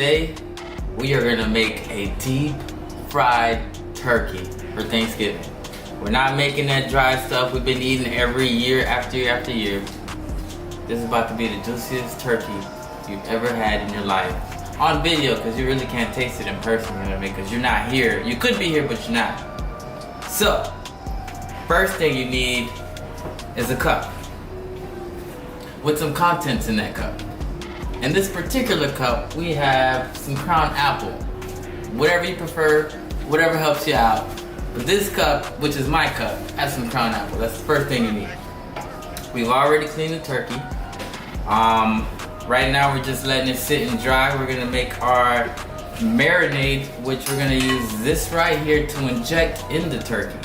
today we are gonna make a deep fried turkey for Thanksgiving. We're not making that dry stuff we've been eating every year after year after year. This is about to be the juiciest turkey you've ever had in your life. On video, because you really can't taste it in person, you know what I mean? Because you're not here. You could be here, but you're not. So, first thing you need is a cup with some contents in that cup. In this particular cup, we have some crown apple. Whatever you prefer, whatever helps you out. But this cup, which is my cup, has some crown apple. That's the first thing you need. We've already cleaned the turkey. Right now we're just letting it sit and dry. We're gonna make our marinade, which we're gonna use this right here to inject in the turkey.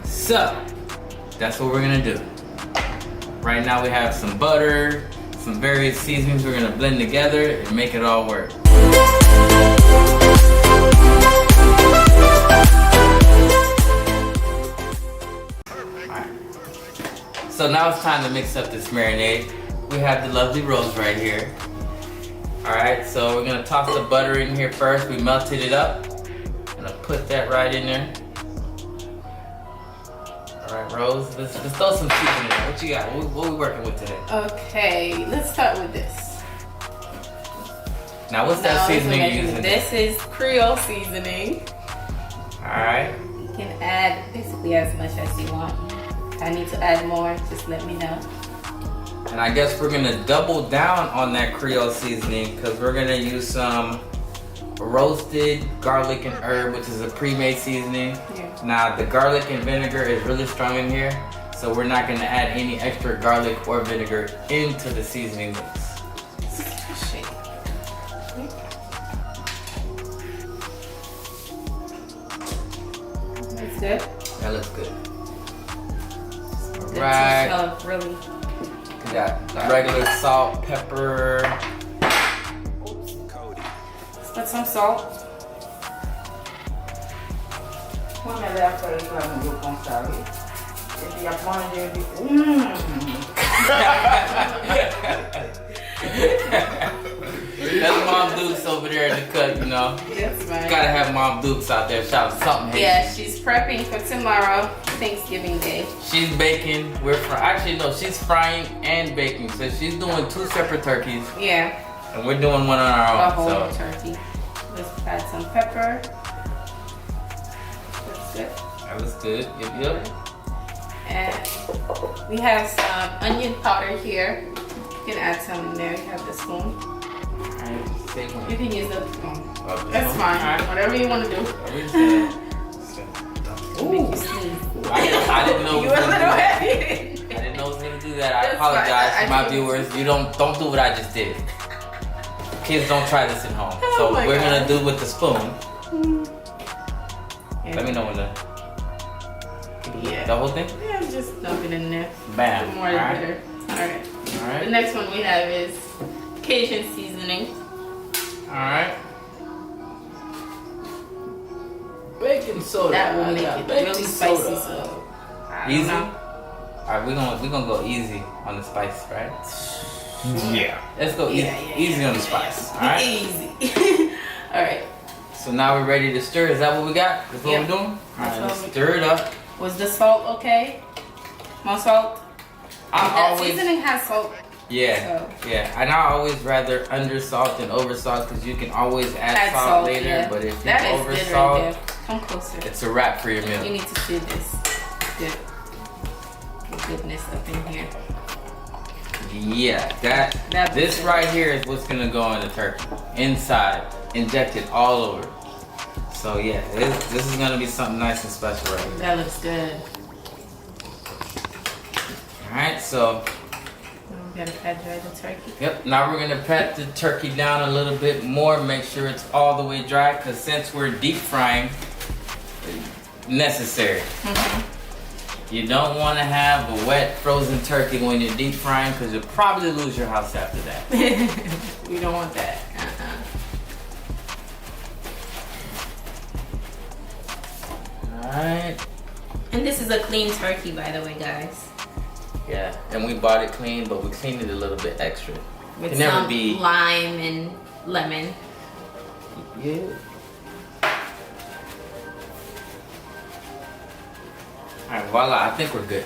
So, that's what we're gonna do. Right now we have some butter, some various seasonings we're gonna blend together and make it all work. Alright. So now it's time to mix up this marinade. We have the lovely Rose right here. Alright, so we're gonna toss the butter in here first. We melted it up. Gonna put that right in there. Alright, Rose, let's throw some seasoning in. What you got? What we working with today? Okay, let's start with this. Now what's that seasoning you're using? This is Creole seasoning. Alright. You can add basically as much as you want. If I need to add more, just let me know. And I guess we're gonna double down on that Creole seasoning because we're gonna use some roasted garlic and herb, which is a pre-made seasoning. Yeah. Now the garlic and vinegar is really strong in here, so we're not gonna add any extra garlic or vinegar into the seasoning mix. That's good. That looks good. Good Right. to smell, really. We got regular salt, pepper. Oops. Let's put some salt. That's Mom Dukes over there in the cut, you know. Yes, man. Gotta have Mom Dukes out there shouting something Haitian. Yeah, she's prepping for tomorrow, Thanksgiving Day. She's baking. Actually, no, she's frying and baking. So she's doing 2 separate turkeys. Yeah. And we're doing one on our A own. whole turkey. Let's add some pepper. That's good. That was good. Yep. And we have some onion powder here. You can add some in there. You have the spoon. Alright, say one. You can use the spoon. Oh, That's one. fine. Alright. Whatever you want to do. Make you sneeze. I didn't know. You were a little heavy. I didn't know it was gonna do that. I That's apologize fine. to my viewers. You don't do what I just did. Kids, don't try this at home. Oh So my we're God. gonna do it with the spoon. Yeah. Let me know when the Yeah. the whole thing. Yeah, just dump it in there. Bam. The more the better. Alright. The Alright. next one we have is Cajun seasoning. Alright. Baking soda. That will I make got it baking really spicy. soda. So I Easy? don't know. Alright, we're gonna go easy on the spice, right? Yeah. Let's go easy on the spice. Alright. Easy. Alright. So now we're ready to stir. Is that what we got? That's what Yeah. we're doing? That's Alright, what let's we- stir it up. Was the salt okay? More salt? I That always seasoning has salt. Yeah, So- yeah. And I always rather under salt than over salt because you can always add salt later. Yeah. But if you that is over good salt, right there. Come closer. it's a wrap for your You meal. need to see this. Good. The goodness up in here. Yeah, That this was right here is what's gonna go in the turkey inside, injected all over. So yeah, this is gonna be something nice and special right here. That looks good. All right, so We gotta pat dry the turkey. yep. Now we're gonna pat the turkey down a little bit more, make sure it's all the way dry, because since we're deep frying, necessary. You don't want to have a wet frozen turkey when you're deep frying, because you'll probably lose your house after that. We don't want that. Alright. And this is a clean turkey, by the way, guys. Yeah, and we bought it clean, but we cleaned it a little bit extra. With Can never some be lime and lemon. Yeah. Alright, voila, I think we're good.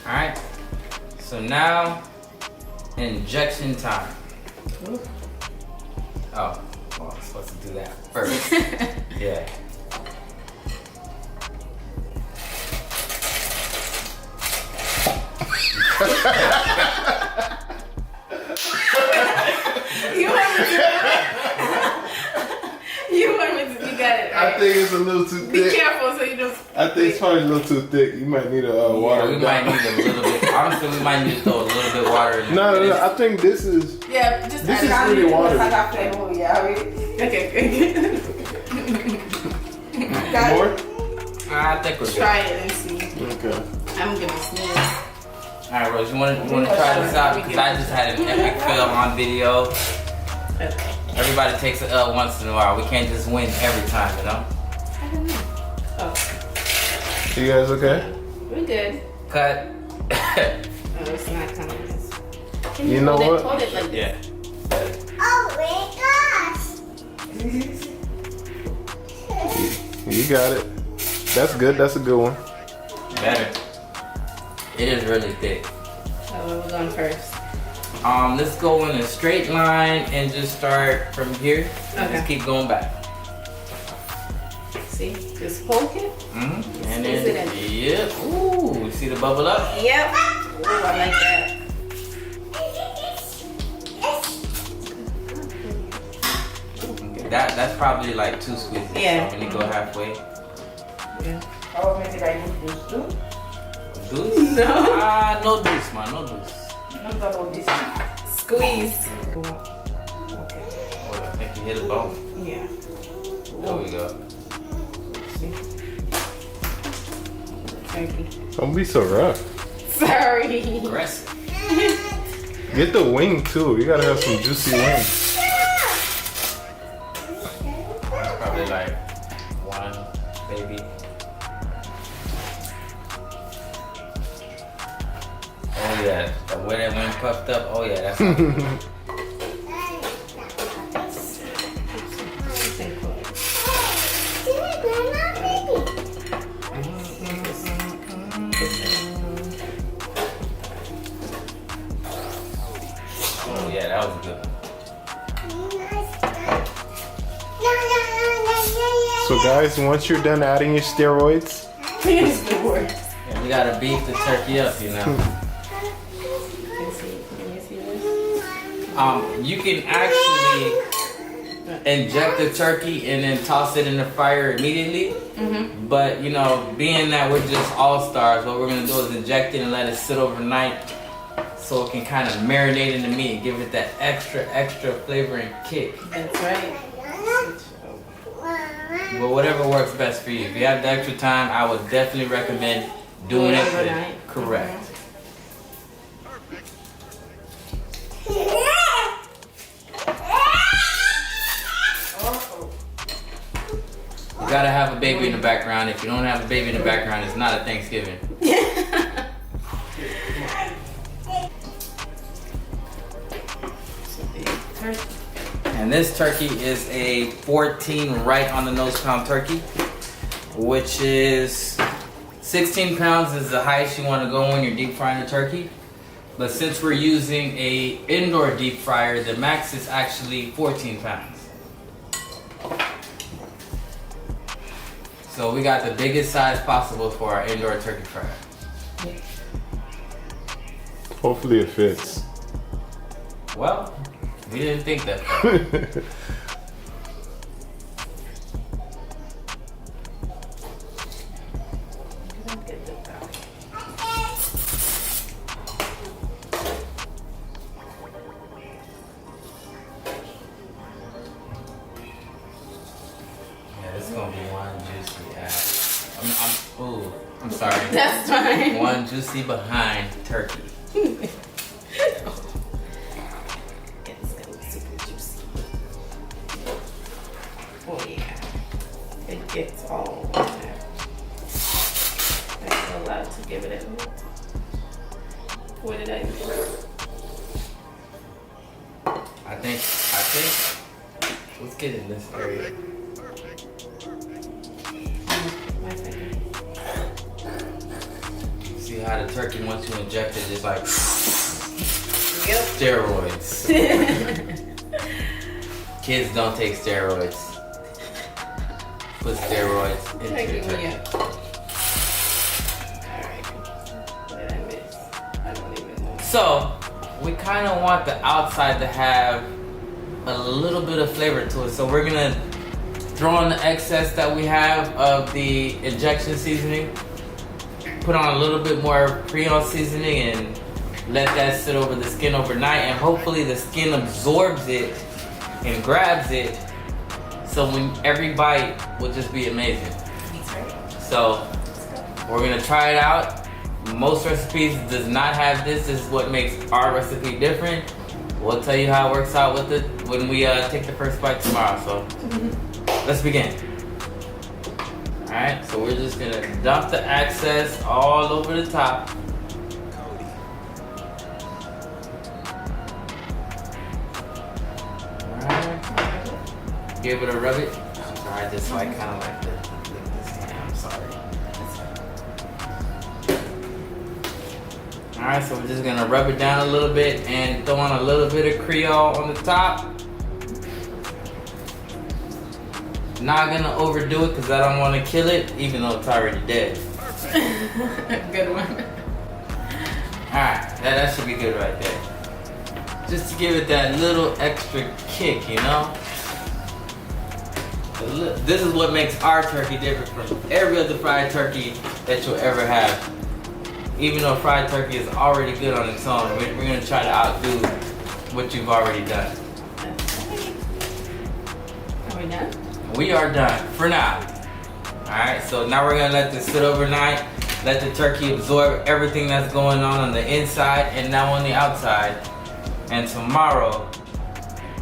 Alright. So now, injection time. Ooh. Oh, well, I'm supposed to do that first. Yeah. You want me to do it? You want me to? You got it. I Right? think it's a little too Be thick. careful so you don't. I think it's probably a little too thick. You might need a water. Yeah, we might need a little bit. Honestly, we might need to throw a little bit of water in it. No. I think this is. Yeah, just This add is it. really water. Okay, good. More? I think we're good. Try it and see. Okay. I'm gonna sneeze. Alright, Rose, you want to try this out? Because I just had an epic fail on video. Okay. Everybody takes an L once in a while. We can't just win every time, you know? I don't know. Oh, You guys okay? we're good. Cut. Oh, it's not coming. Can You know hold what? It, hold it like Yeah. You got it. That's good. That's a good one. Better. It is really thick. this. Oh, where we're going first. Let's go in a straight line and just start from here. And Okay. just keep going back. See, just poke it. And Squeeze it then, in. yep. Ooh, see the bubble up? Yep. Ooh, I like that. Okay, that's probably like 2 squeezes. Yeah. So when you go halfway. Yeah. Deuce? No. Ah, no deuce, man. No deuce. Squeeze. Oh, I think you hit a bone. Yeah. There we go. Turkey. Don't be so rough. Sorry. Aggressive. Get the wing too. You gotta have some juicy wing. Probably like 1, maybe. Oh yeah, the way that wing puffed up. Oh yeah, that's. Oh yeah, that was good. So guys, once you're done adding your steroids, It's the worst. Yeah, we gotta beef the turkey up, you know. Can you see this? You can actually inject the turkey and then toss it in the fire immediately. But you know, being that we're just all stars, what we're gonna do is inject it and let it sit overnight, so it can kind of marinate in the meat and give it that extra flavor and kick. That's right. But whatever works best for you. If you have the extra time, I would definitely recommend doing it overnight. correct. You gotta have a baby in the background. If you don't have a baby in the background, it's not a Thanksgiving. And this turkey is a 14 right on the nose pound turkey, which is 16 pounds is the highest you want to go when you're deep frying a turkey. But since we're using a indoor deep fryer, the max is actually 14 pounds. So we got the biggest size possible for our indoor turkey fryer. hopefully it fits. Well, we didn't think that. Yeah, this is gonna be one juicy ass. I'm sorry. That's fine. One juicy behind turkey. It's gonna be super juicy. Oh yeah. It gets all in there. I'm allowed to give it a what did I do? I think Let's get in this area. See how the turkey, once you inject it, is like steroids. Kids don't take steroids. Put steroids into your turkey. So, we kind of want the outside to have a little bit of flavor to it. So we're gonna throw in the excess that we have of the injection seasoning, put on a little bit more creole seasoning, and let that sit over the skin overnight, and hopefully the skin absorbs it and grabs it, so when every bite will just be amazing. So we're gonna try it out. Most recipes does not have this. This is what makes our recipe different. We'll tell you how it works out with it when we take the first bite tomorrow. So let's begin. All right, so we're just gonna dump the excess all over the top. Give it a rub it. I'm sorry, I just like kind of like to lick this hand. I'm sorry. Alright, so we're just gonna rub it down a little bit and throw on a little bit of creole on the top. Not gonna overdo it because I don't want to kill it, even though it's already dead. Good one. Alright, that should be good right there. Just to give it that little extra kick, you know? This is what makes our turkey different from every other fried turkey that you'll ever have. Even though fried turkey is already good on its own, we're gonna try to outdo what you've already done. Are we done? We are done for now. Alright, so now we're gonna let this sit overnight, let the turkey absorb everything that's going on the inside and now on the outside. And tomorrow,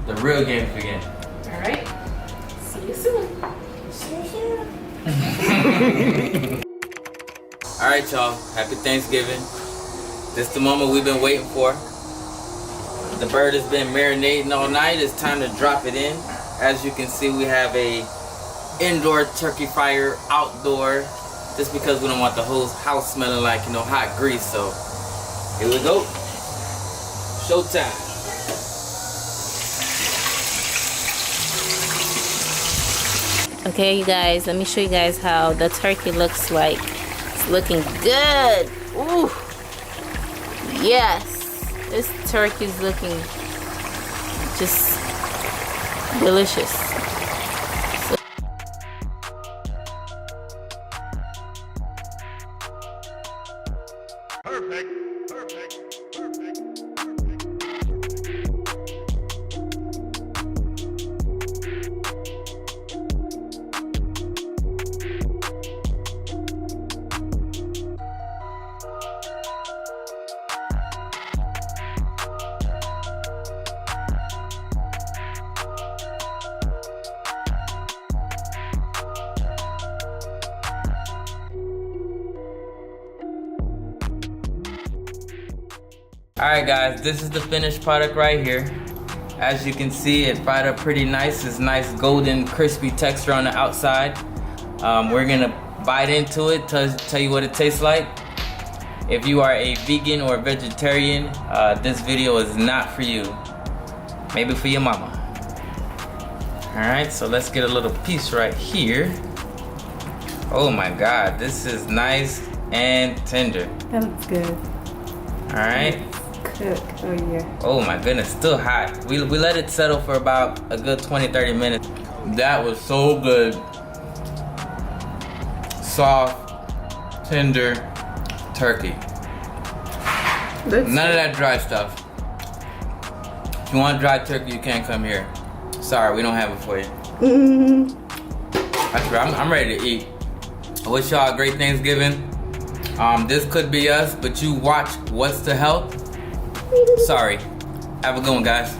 the real games begin. Alright. See you soon. Alright y'all, happy Thanksgiving. This is the moment we've been waiting for. The bird has been marinating all night. It's time to drop it in. As you can see, we have a indoor turkey fire outdoor, just because we don't want the whole house smelling like, you know, hot grease. So here we go. Showtime. Okay, you guys, let me show you guys how the turkey looks like. It's looking good. Ooh. Yes. This turkey's looking just delicious. Perfect. Alright guys, this is the finished product right here. As you can see, it fried up pretty nice. It's nice golden crispy texture on the outside. We're gonna bite into it, tell you what it tastes like. If you are a vegan or vegetarian, this video is not for you. Maybe for your mama. Alright, so let's get a little piece right here. Oh my god, this is nice and tender. That looks good. Alright. Cook. Oh yeah. Oh my goodness, still hot. We let it settle for about a good 20-30 minutes. That was so good. Soft, tender turkey. None of that dry stuff. If you want dry turkey, you can't come here. Sorry, we don't have it for you. That's right, I'm ready to eat. I wish y'all a great Thanksgiving. This could be us, but you watch What's the Health. Sorry. Have a good one, guys.